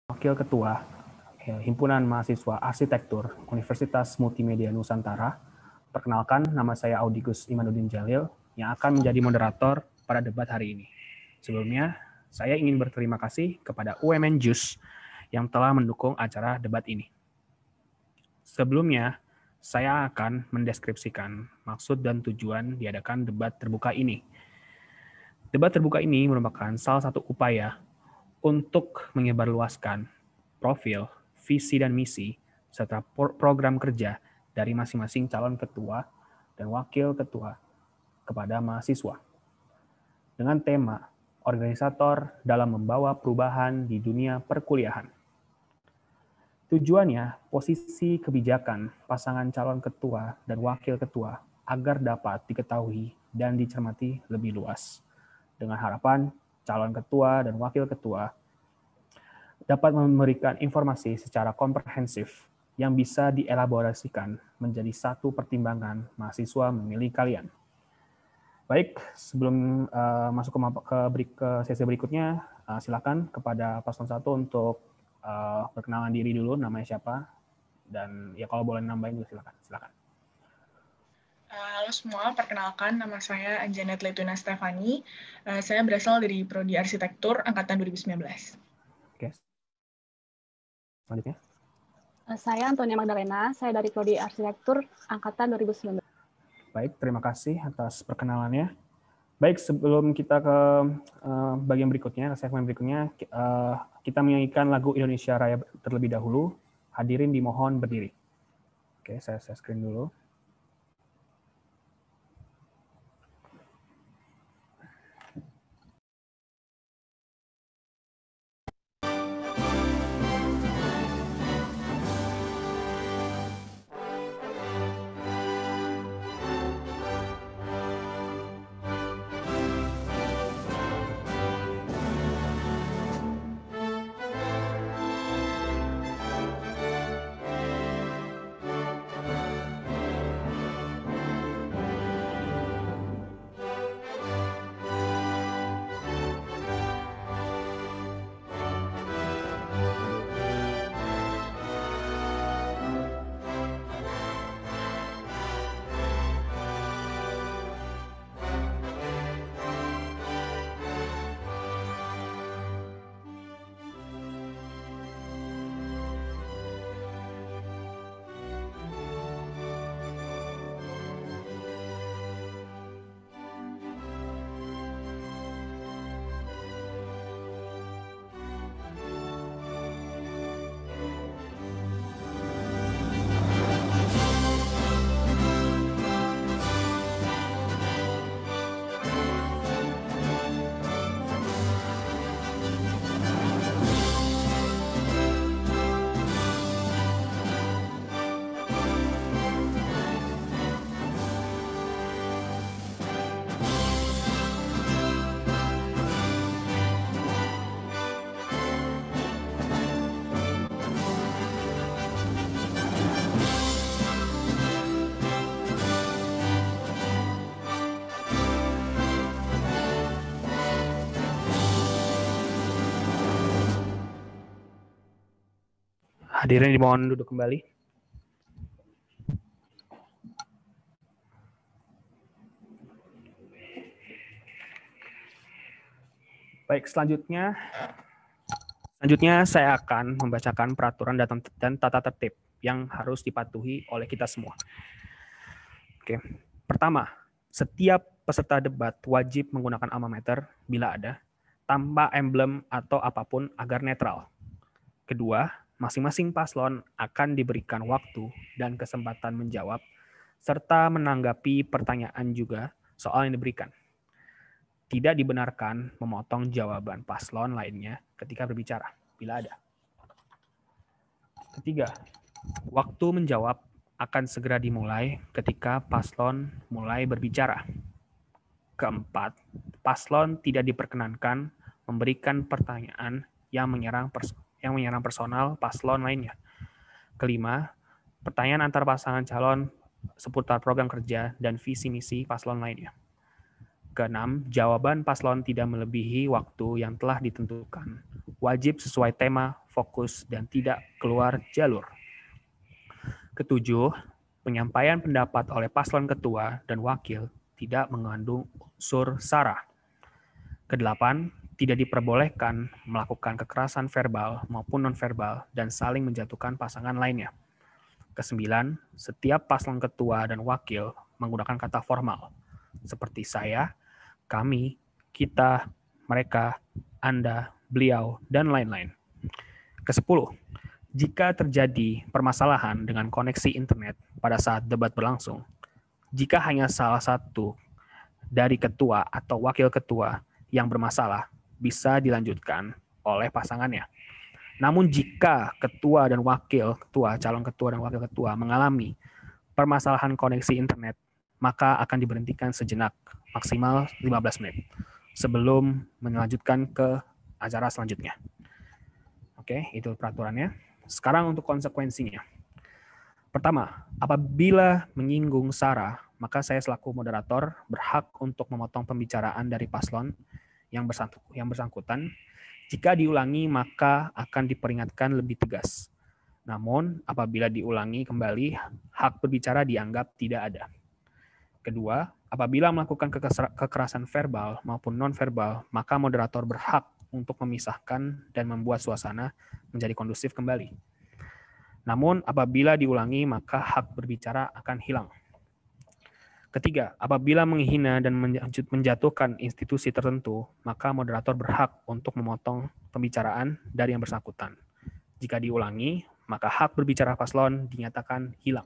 Wakil Ketua Himpunan Mahasiswa Arsitektur Universitas Multimedia Nusantara. Perkenalkan, nama saya Audigus Imanuddin Jalil yang akan menjadi moderator pada debat hari ini. Sebelumnya, saya ingin berterima kasih kepada UMN JUS yang telah mendukung acara debat ini. Sebelumnya, saya akan mendeskripsikan maksud dan tujuan diadakan debat terbuka ini. Debat terbuka ini merupakan salah satu upaya untuk menyebarluaskan profil, visi dan misi, serta program kerja dari masing-masing calon ketua dan wakil ketua kepada mahasiswa. Dengan tema, organisator dalam membawa perubahan di dunia perkuliahan. Tujuannya, posisi kebijakan pasangan calon ketua dan wakil ketua agar dapat diketahui dan dicermati lebih luas. Dengan harapan, calon ketua dan wakil ketua dapat memberikan informasi secara komprehensif yang bisa dielaborasikan menjadi satu pertimbangan mahasiswa memilih kalian. Baik, sebelum masuk ke sesi berikutnya, silakan kepada paslon 1 untuk perkenalan diri dulu, namanya siapa, dan ya kalau boleh nambahin juga silakan. Halo semua, perkenalkan nama saya Anjanet Letuna Stefani. Saya berasal dari Prodi Arsitektur Angkatan 2019. Oke. Selanjutnya. Saya Antonia Magdalena, saya dari Prodi Arsitektur Angkatan 2019. Baik, terima kasih atas perkenalannya. Baik, sebelum kita ke bagian berikutnya, segmen berikutnya, kita menyanyikan lagu Indonesia Raya terlebih dahulu. Hadirin dimohon berdiri. Oke, saya screen dulu. Hadirin dimohon duduk kembali. Baik, selanjutnya saya akan membacakan peraturan dan tata tertib yang harus dipatuhi oleh kita semua. Oke. Pertama, setiap peserta debat wajib menggunakan alma mater bila ada, tanpa emblem atau apapun agar netral. Kedua, masing-masing paslon akan diberikan waktu dan kesempatan menjawab serta menanggapi pertanyaan juga soal yang diberikan. Tidak dibenarkan memotong jawaban paslon lainnya ketika berbicara, bila ada. Ketiga, waktu menjawab akan segera dimulai ketika paslon mulai berbicara. Keempat, paslon tidak diperkenankan memberikan pertanyaan yang menyerang personal paslon lainnya. Kelima, pertanyaan antar pasangan calon seputar program kerja dan visi misi paslon lainnya. Keenam, jawaban paslon tidak melebihi waktu yang telah ditentukan. Wajib sesuai tema, fokus, dan tidak keluar jalur. Ketujuh, penyampaian pendapat oleh paslon ketua dan wakil tidak mengandung unsur sara. Kedelapan, tidak diperbolehkan melakukan kekerasan verbal maupun nonverbal dan saling menjatuhkan pasangan lainnya. Kesembilan, setiap paslon ketua dan wakil menggunakan kata formal, seperti saya, kami, kita, mereka, Anda, beliau, dan lain-lain. Kesepuluh, jika terjadi permasalahan dengan koneksi internet pada saat debat berlangsung, jika hanya salah satu dari ketua atau wakil ketua yang bermasalah, bisa dilanjutkan oleh pasangannya. Namun jika ketua dan wakil ketua, calon ketua dan wakil ketua mengalami permasalahan koneksi internet, maka akan diberhentikan sejenak, maksimal 15 menit, sebelum melanjutkan ke acara selanjutnya. Oke, itu peraturannya. Sekarang untuk konsekuensinya. Pertama, apabila menyinggung sara, maka saya selaku moderator berhak untuk memotong pembicaraan dari paslon yang bersangkutan. Jika diulangi, maka akan diperingatkan lebih tegas. Namun, apabila diulangi kembali, hak berbicara dianggap tidak ada. Kedua, apabila melakukan kekerasan verbal maupun nonverbal, maka moderator berhak untuk memisahkan dan membuat suasana menjadi kondusif kembali. Namun, apabila diulangi, maka hak berbicara akan hilang. Ketiga, apabila menghina dan menjatuhkan institusi tertentu, maka moderator berhak untuk memotong pembicaraan dari yang bersangkutan. Jika diulangi, maka hak berbicara paslon dinyatakan hilang.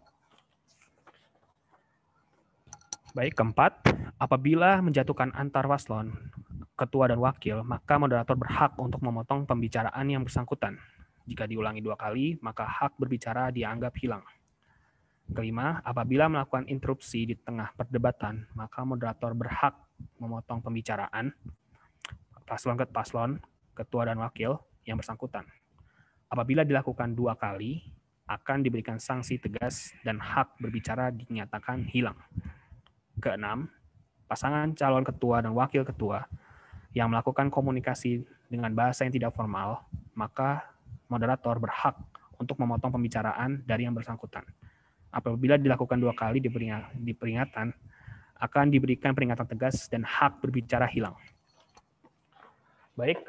Baik, keempat, apabila menjatuhkan antar paslon, ketua dan wakil, maka moderator berhak untuk memotong pembicaraan yang bersangkutan. Jika diulangi 2 kali, maka hak berbicara dianggap hilang. Kelima, apabila melakukan interupsi di tengah perdebatan, maka moderator berhak memotong pembicaraan paslon ke paslon, ketua dan wakil yang bersangkutan. Apabila dilakukan 2 kali, akan diberikan sanksi tegas dan hak berbicara dinyatakan hilang. Keenam, pasangan calon ketua dan wakil ketua yang melakukan komunikasi dengan bahasa yang tidak formal, maka moderator berhak untuk memotong pembicaraan dari yang bersangkutan. Apabila dilakukan 2 kali di peringatan, akan diberikan peringatan tegas dan hak berbicara hilang. Baik,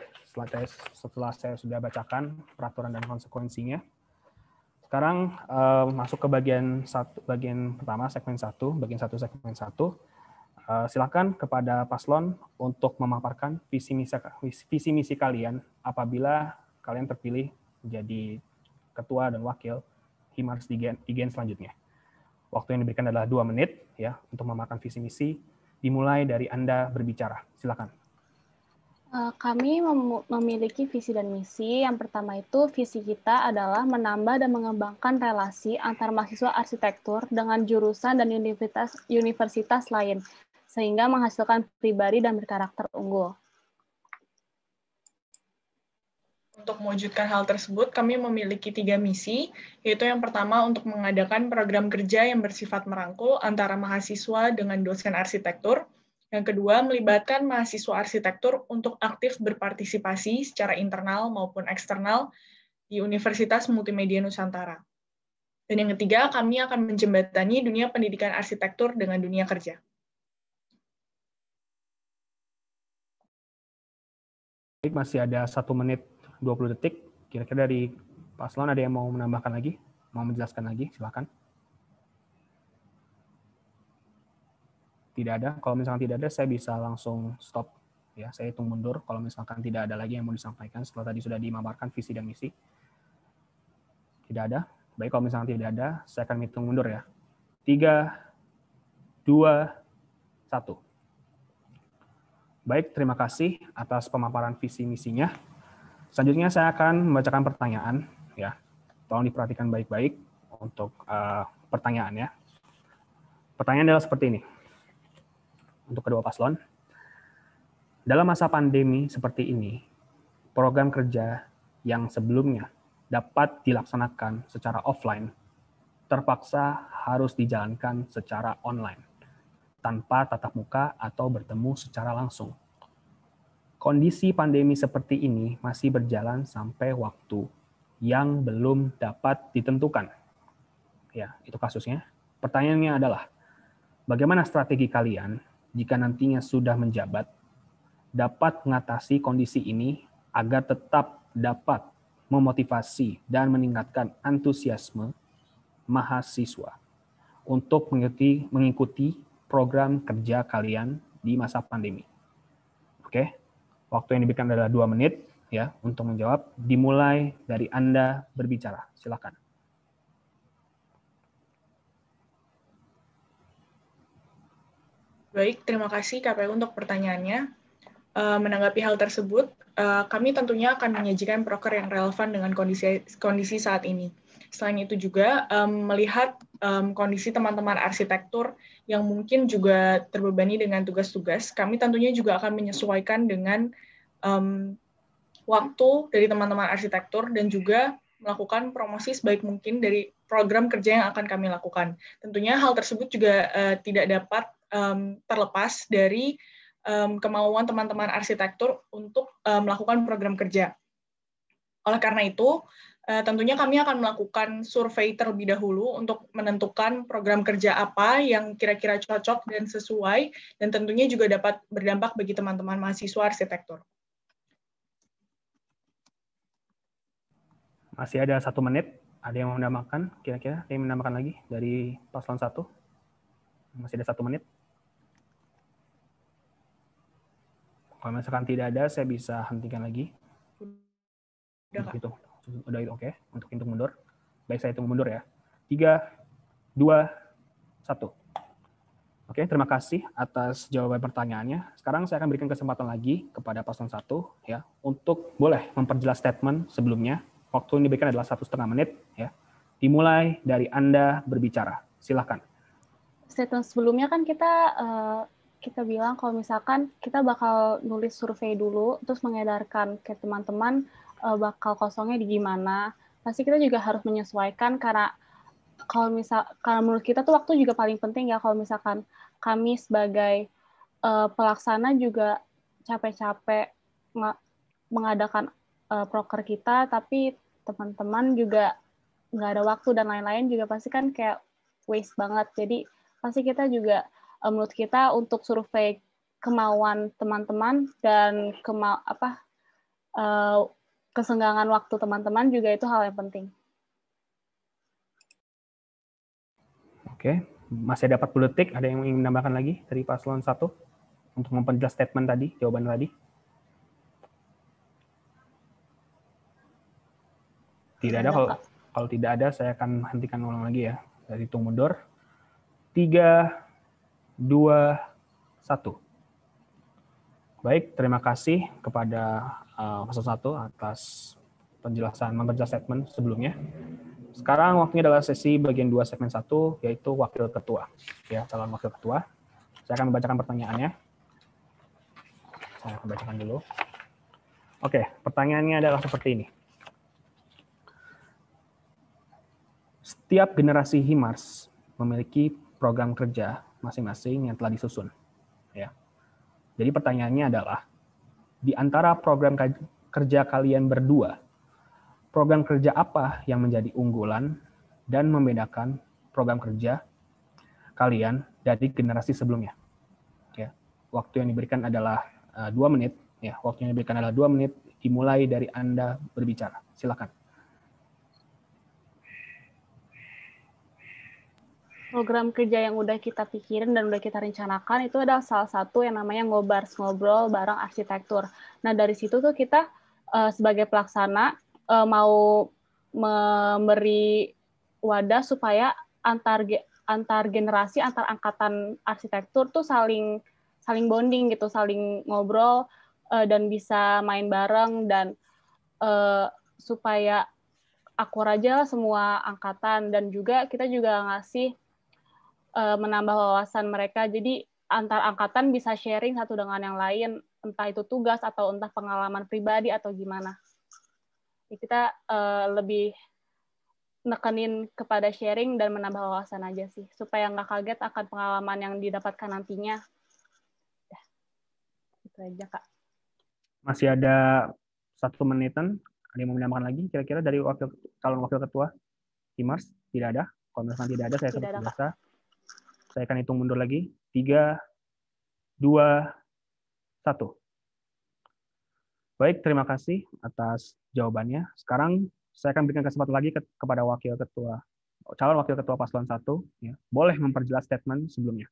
setelah saya sudah bacakan peraturan dan konsekuensinya, sekarang masuk ke bagian pertama, segmen 1, bagian 1 segmen 1. Silakan kepada paslon untuk memaparkan visi misi kalian apabila kalian terpilih menjadi ketua dan wakil Himars di gen selanjutnya. Waktu yang diberikan adalah 2 menit ya untuk memaparkan visi misi. Dimulai dari Anda berbicara. Silakan. Kami memiliki visi dan misi. Yang pertama itu visi kita adalah menambah dan mengembangkan relasi antar mahasiswa arsitektur dengan jurusan dan universitas lain, sehingga menghasilkan pribadi dan berkarakter unggul. Untuk mewujudkan hal tersebut, kami memiliki 3 misi, yaitu yang pertama untuk mengadakan program kerja yang bersifat merangkul antara mahasiswa dengan dosen arsitektur. Yang kedua, melibatkan mahasiswa arsitektur untuk aktif berpartisipasi secara internal maupun eksternal di Universitas Multimedia Nusantara. Dan yang ketiga, kami akan menjembatani dunia pendidikan arsitektur dengan dunia kerja. Baik, masih ada 1 menit 20 detik. Kira-kira dari paslon ada yang mau menambahkan lagi? Mau menjelaskan lagi? Silakan. Tidak ada. Kalau misalkan tidak ada, saya bisa langsung stop. Ya, saya hitung mundur. Kalau misalkan tidak ada lagi yang mau disampaikan setelah tadi sudah dimaparkan visi dan misi. Tidak ada. Baik, kalau misalkan tidak ada, saya akan hitung mundur ya. 3, 2, 1. Baik, terima kasih atas pemaparan visi misinya. Selanjutnya saya akan membacakan pertanyaan, ya. Tolong diperhatikan baik-baik untuk pertanyaannya. Pertanyaan adalah seperti ini. Untuk kedua paslon, dalam masa pandemi seperti ini, program kerja yang sebelumnya dapat dilaksanakan secara offline, terpaksa harus dijalankan secara online, tanpa tatap muka atau bertemu secara langsung. Kondisi pandemi seperti ini masih berjalan sampai waktu yang belum dapat ditentukan. Ya, itu kasusnya. Pertanyaannya adalah, bagaimana strategi kalian jika nantinya sudah menjabat dapat mengatasi kondisi ini agar tetap dapat memotivasi dan meningkatkan antusiasme mahasiswa untuk mengikuti program kerja kalian di masa pandemi. Oke, waktu yang diberikan adalah 2 menit ya untuk menjawab. Dimulai dari Anda berbicara. Silakan. Baik, terima kasih KPU untuk pertanyaannya. Menanggapi hal tersebut, kami tentunya akan menyajikan proker yang relevan dengan kondisi saat ini. Selain itu juga melihat kondisi teman-teman arsitektur yang mungkin juga terbebani dengan tugas-tugas, kami tentunya juga akan menyesuaikan dengan waktu dari teman-teman arsitektur dan juga melakukan promosi sebaik mungkin dari program kerja yang akan kami lakukan. Tentunya hal tersebut juga tidak dapat terlepas dari kemauan teman-teman arsitektur untuk melakukan program kerja. Oleh karena itu, tentunya kami akan melakukan survei terlebih dahulu untuk menentukan program kerja apa yang kira-kira cocok dan sesuai, dan tentunya juga dapat berdampak bagi teman-teman mahasiswa arsitektur. Masih ada 1 menit. Ada yang mau menambahkan? Kira-kira ada yang menambahkan lagi dari paslon 1? Masih ada 1 menit. Kalau misalkan tidak ada, saya bisa hentikan lagi. Udah itu, oke. Untuk hitung mundur. Baik, saya hitung mundur ya. 3, 2, 1. Oke, terima kasih atas jawaban pertanyaannya. Sekarang saya akan berikan kesempatan lagi kepada paslon 1 ya untuk boleh memperjelas statement sebelumnya. Waktu yang diberikan adalah 1,5 menit ya. Dimulai dari Anda berbicara. Silakan. Statement sebelumnya kan kita bilang kalau misalkan kita bakal nulis survei dulu, terus mengedarkan ke teman-teman bakal kosongnya di gimana. Pasti kita juga harus menyesuaikan karena karena menurut kita tuh waktu juga paling penting ya. Kalau misalkan kami sebagai pelaksana juga capek-capek mengadakan proker kita, tapi teman-teman juga nggak ada waktu dan lain-lain juga pasti kan kayak waste banget. Jadi pasti kita juga menurut kita untuk survei kemauan teman-teman dan kesenggangan waktu teman-teman juga itu hal yang penting. Oke, masih ada 40 detik. Ada yang ingin menambahkan lagi dari paslon 1 untuk memperjelas statement tadi, jawaban tadi? Tidak ada. Kalau tidak ada, saya akan hentikan ulang lagi ya. Dari hitung mundur. 3, 2, 1. Baik, terima kasih kepada paslon 1 atas memperjelas statement sebelumnya. Sekarang waktunya adalah sesi bagian 2 segmen 1, yaitu wakil ketua. Ya, calon wakil ketua. Saya akan membacakan pertanyaannya. Saya akan bacakan dulu. Oke, pertanyaannya adalah seperti ini. Setiap generasi HIMARS memiliki program kerja masing-masing yang telah disusun. Ya. Jadi pertanyaannya adalah, di antara program kerja kalian berdua, program kerja apa yang menjadi unggulan dan membedakan program kerja kalian dari generasi sebelumnya? Ya. Waktu yang diberikan adalah 2 menit. Ya, waktu yang diberikan adalah 2 menit. Dimulai dari Anda berbicara. Silakan. Program kerja yang udah kita pikirin dan udah kita rencanakan itu adalah salah satu yang namanya Ngobars, ngobrol bareng arsitektur. Nah, dari situ tuh kita sebagai pelaksana mau memberi wadah supaya antar generasi, antar angkatan arsitektur tuh saling bonding gitu, saling ngobrol dan bisa main bareng dan supaya akur aja lah semua angkatan, dan juga kita juga ngasih menambah wawasan mereka. Jadi antar angkatan bisa sharing satu dengan yang lain, entah itu tugas atau entah pengalaman pribadi atau gimana. Kita lebih nekenin kepada sharing dan menambah wawasan aja sih, supaya nggak kaget akan pengalaman yang didapatkan nantinya. Ya, itu aja, Kak. Masih ada 1 menitan. Ada yang mau menambahkan lagi kira-kira dari calon wakil ketua? Himars? Tidak ada. Kalau misalkan tidak ada, saya seperti biasa. Saya akan hitung mundur lagi. 3, 2, 1. Baik, terima kasih atas jawabannya. Sekarang saya akan berikan kesempatan lagi kepada calon wakil ketua paslon 1. Ya, boleh memperjelas statement sebelumnya.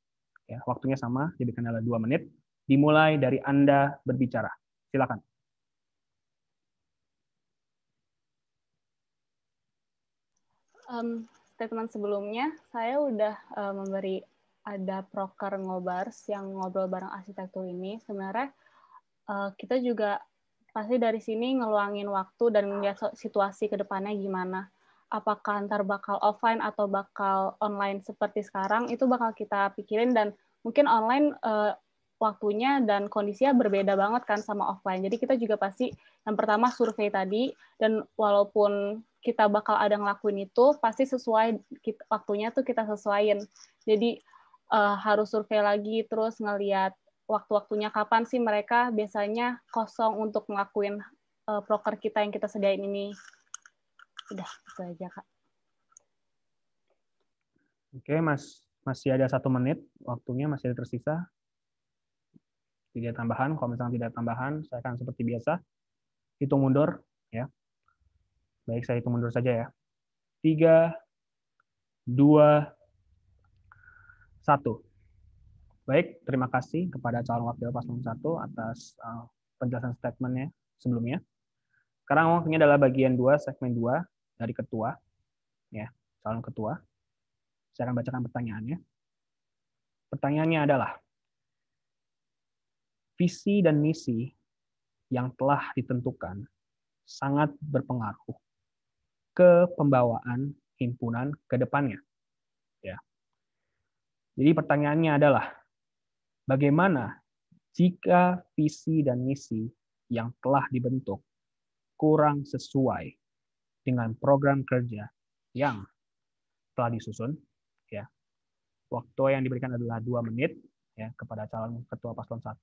Ya, waktunya sama, diberikan adalah 2 menit. Dimulai dari Anda berbicara. Silakan. Statement sebelumnya, saya udah memberi ada proker ngobars yang ngobrol bareng arsitektur ini. Sebenarnya kita juga pasti dari sini ngeluangin waktu dan melihat situasi ke depannya gimana. Apakah ntar bakal offline atau bakal online seperti sekarang, itu bakal kita pikirin, dan mungkin online waktunya dan kondisinya berbeda banget kan sama offline. Jadi kita juga pasti yang pertama survei tadi, dan walaupun kita bakal ada ngelakuin itu, pasti sesuai waktunya tuh kita sesuaiin. Jadi harus survei lagi, terus ngelihat waktu-waktunya kapan sih mereka biasanya kosong untuk ngelakuin proker kita yang kita sediain ini. Udah, itu aja, Kak. Oke, Mas. Masih ada 1 menit. Waktunya masih ada tersisa. Tidak tambahan. Kalau misalnya tidak tambahan, saya akan seperti biasa. Hitung mundur. Ya. Baik, saya hitung mundur saja ya. 3, 2, 1. Baik, terima kasih kepada calon wakil paslon 1 atas penjelasan statementnya sebelumnya. Sekarang waktunya adalah bagian 2, segmen 2 dari ketua, ya, calon ketua. Saya akan bacakan pertanyaannya. Pertanyaannya adalah, visi dan misi yang telah ditentukan sangat berpengaruh ke pembawaan himpunan ke depannya. Ya. Jadi pertanyaannya adalah, bagaimana jika visi dan misi yang telah dibentuk kurang sesuai dengan program kerja yang telah disusun? Ya. Waktu yang diberikan adalah 2 menit ya, kepada calon ketua paslon 1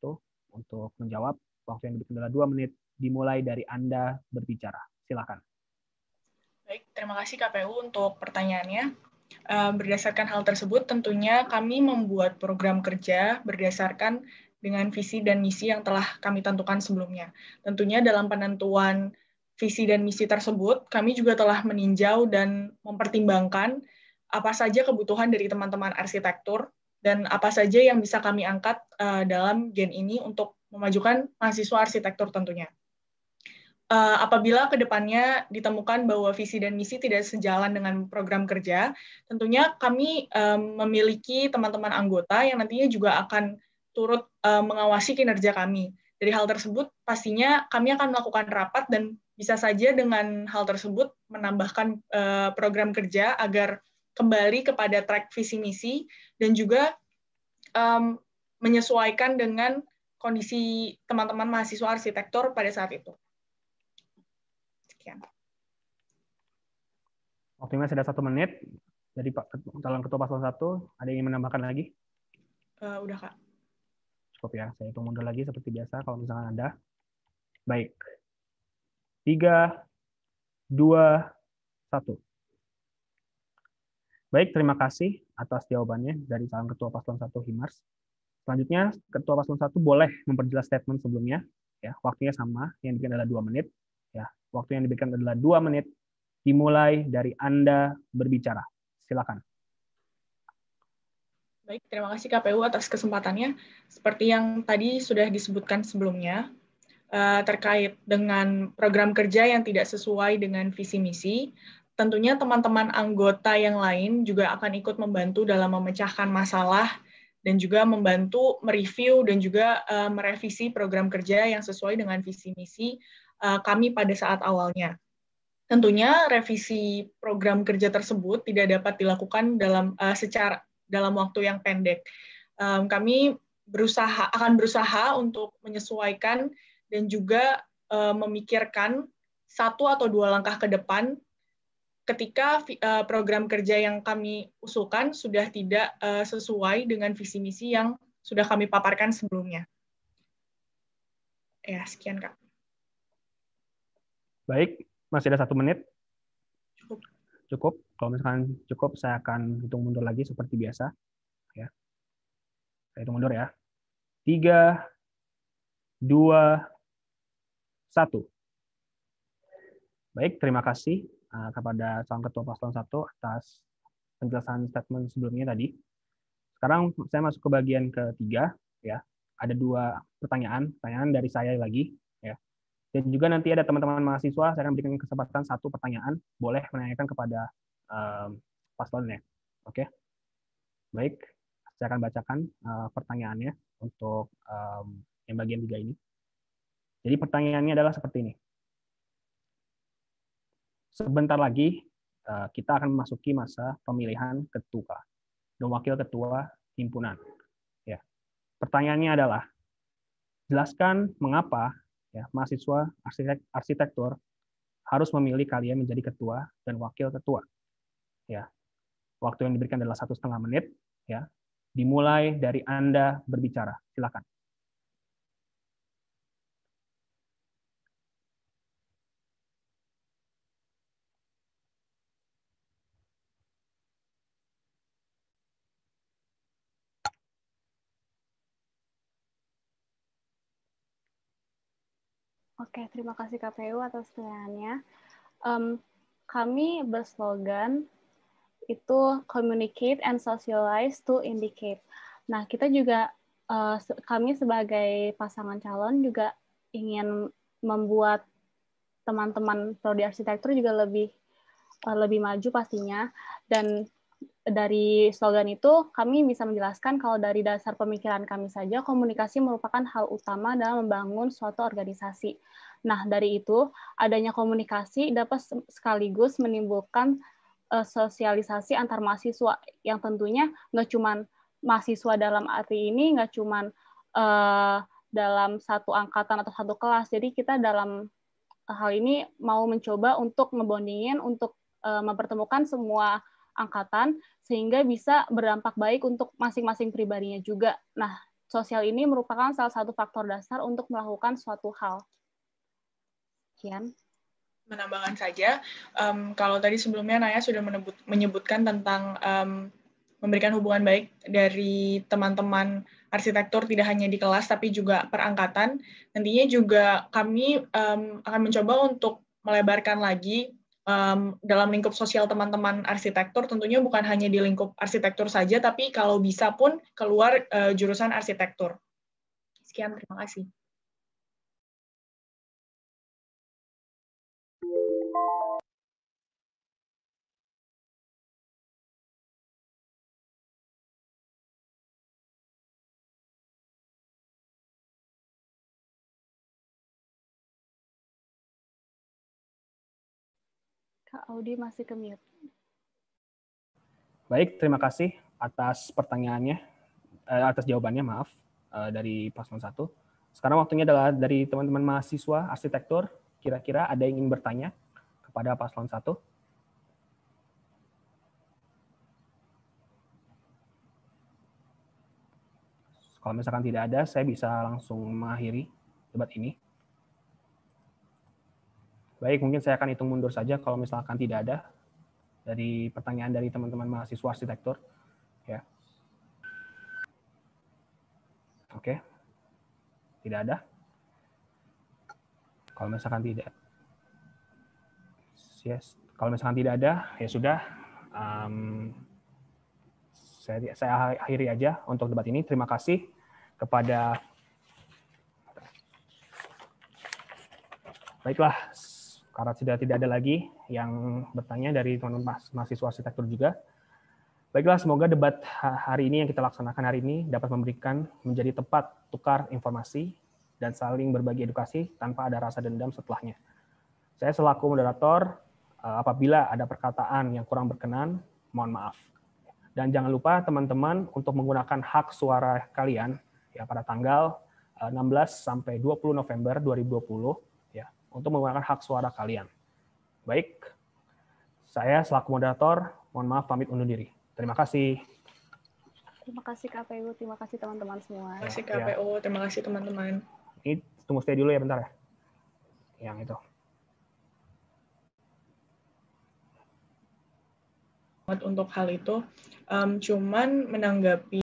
untuk menjawab. Waktu yang diberikan adalah 2 menit, dimulai dari Anda berbicara. Silakan. Baik, terima kasih KPU untuk pertanyaannya. Berdasarkan hal tersebut, tentunya kami membuat program kerja berdasarkan dengan visi dan misi yang telah kami tentukan sebelumnya. Tentunya dalam penentuan visi dan misi tersebut, kami juga telah meninjau dan mempertimbangkan apa saja kebutuhan dari teman-teman arsitektur dan apa saja yang bisa kami angkat dalam gen ini untuk memajukan mahasiswa arsitektur tentunya. Apabila ke depannya ditemukan bahwa visi dan misi tidak sejalan dengan program kerja, tentunya kami memiliki teman-teman anggota yang nantinya juga akan turut mengawasi kinerja kami. Dari hal tersebut, pastinya kami akan melakukan rapat dan bisa saja dengan hal tersebut menambahkan program kerja agar kembali kepada track visi misi dan juga menyesuaikan dengan kondisi teman-teman mahasiswa arsitektur pada saat itu. Waktunya sudah 1 menit. Jadi Pak calon ketua paslon 1, ada yang ingin menambahkan lagi? Udah, Kak. Cukup ya, saya hitung mundur lagi seperti biasa kalau misalnya ada. Baik. 3, 2, 1. Baik, terima kasih atas jawabannya dari calon ketua paslon 1 Himars. Selanjutnya, ketua paslon 1 boleh memperjelas statement sebelumnya. Ya, waktunya sama, yang diberikan adalah 2 menit. Ya, waktu yang diberikan adalah 2 menit. Dimulai dari Anda berbicara. Silakan. Baik, terima kasih KPU atas kesempatannya. Seperti yang tadi sudah disebutkan sebelumnya, terkait dengan program kerja yang tidak sesuai dengan visi misi, tentunya teman-teman anggota yang lain juga akan ikut membantu dalam memecahkan masalah dan juga membantu mereview dan juga merevisi program kerja yang sesuai dengan visi misi kami pada saat awalnya. Tentunya revisi program kerja tersebut tidak dapat dilakukan dalam waktu yang pendek. Kami akan berusaha untuk menyesuaikan dan juga memikirkan 1 atau 2 langkah ke depan ketika program kerja yang kami usulkan sudah tidak sesuai dengan visi misi yang sudah kami paparkan sebelumnya. Ya, sekian, Kak. Baik, Masih ada 1 menit? Cukup. Cukup. Kalau misalkan cukup, saya akan hitung mundur lagi seperti biasa. Ya. Saya hitung mundur ya. 3, 2, 1. Baik, terima kasih kepada calon ketua paslon 1 atas penjelasan statement sebelumnya tadi. Sekarang saya masuk ke bagian ketiga. Ya. Ada 2 pertanyaan dari saya lagi. Ya. Dan juga nanti ada teman-teman mahasiswa, saya akan berikan kesempatan 1 pertanyaan, boleh menanyakan kepada paslonnya. Oke. Baik, saya akan bacakan pertanyaannya untuk yang bagian 3 ini. Jadi pertanyaannya adalah seperti ini. Sebentar lagi kita akan memasuki masa pemilihan ketua dan wakil ketua himpunan. Ya. Pertanyaannya adalah, jelaskan mengapa mahasiswa arsitektur harus memilih kalian menjadi ketua dan wakil ketua. Ya. Waktu yang diberikan adalah 1,5 menit. Ya. Dimulai dari Anda berbicara. Silakan. Oke, terima kasih KPU atas pertanyaannya. Kami berslogan itu communicate and socialize to indicate. Nah, kita juga, kami sebagai pasangan calon juga ingin membuat teman-teman prodi arsitektur juga lebih maju pastinya. Dan dari slogan itu kami bisa menjelaskan kalau dari dasar pemikiran kami saja, komunikasi merupakan hal utama dalam membangun suatu organisasi. Nah, dari itu adanya komunikasi dapat sekaligus menimbulkan sosialisasi antar mahasiswa yang tentunya nggak cuma mahasiswa dalam arti ini, nggak cuma dalam satu angkatan atau satu kelas. Jadi kita dalam hal ini mau mencoba untuk ngebondingin, untuk mempertemukan semua angkatan sehingga bisa berdampak baik untuk masing-masing pribadinya juga. Nah, sosial ini merupakan salah satu faktor dasar untuk melakukan suatu hal. Kian? Menambahkan saja, kalau tadi sebelumnya Naya sudah menyebutkan tentang memberikan hubungan baik dari teman-teman arsitektur tidak hanya di kelas tapi juga perangkatan. Nantinya juga kami akan mencoba untuk melebarkan lagi dalam lingkup sosial teman-teman arsitektur, tentunya bukan hanya di lingkup arsitektur saja, tapi kalau bisa pun keluar jurusan arsitektur. Sekian, terima kasih. Kak Audi masih ke mute. Baik, terima kasih atas pertanyaannya, atas jawabannya, maaf, dari paslon 1. Sekarang waktunya adalah dari teman-teman mahasiswa arsitektur. Kira-kira ada yang ingin bertanya kepada paslon 1? Kalau misalkan tidak ada, saya bisa langsung mengakhiri debat ini. Baik, mungkin saya akan hitung mundur saja kalau misalkan tidak ada dari pertanyaan dari teman-teman mahasiswa arsitektur. Ya. Oke. Tidak ada. Kalau misalkan tidak. Yes. Kalau misalkan tidak ada, ya sudah. Saya akhiri aja untuk debat ini. Terima kasih kepada... Baiklah, karena sudah tidak ada lagi yang bertanya dari teman-teman mahasiswa arsitektur juga. Baiklah, semoga debat hari ini yang kita laksanakan hari ini dapat menjadi tempat tukar informasi dan saling berbagi edukasi tanpa ada rasa dendam setelahnya. Saya selaku moderator, apabila ada perkataan yang kurang berkenan, mohon maaf. Dan jangan lupa teman-teman untuk menggunakan hak suara kalian ya pada tanggal 16 sampai 20 November 2020 ya untuk menggunakan hak suara kalian. Baik, saya selaku moderator, mohon maaf pamit undur diri. Terima kasih. Terima kasih KPU, terima kasih teman-teman semua. Terima kasih KPU, terima kasih teman-teman. Ini tunggu stay dulu ya bentar ya. Yang itu. untuk hal itu. Cuman menanggapi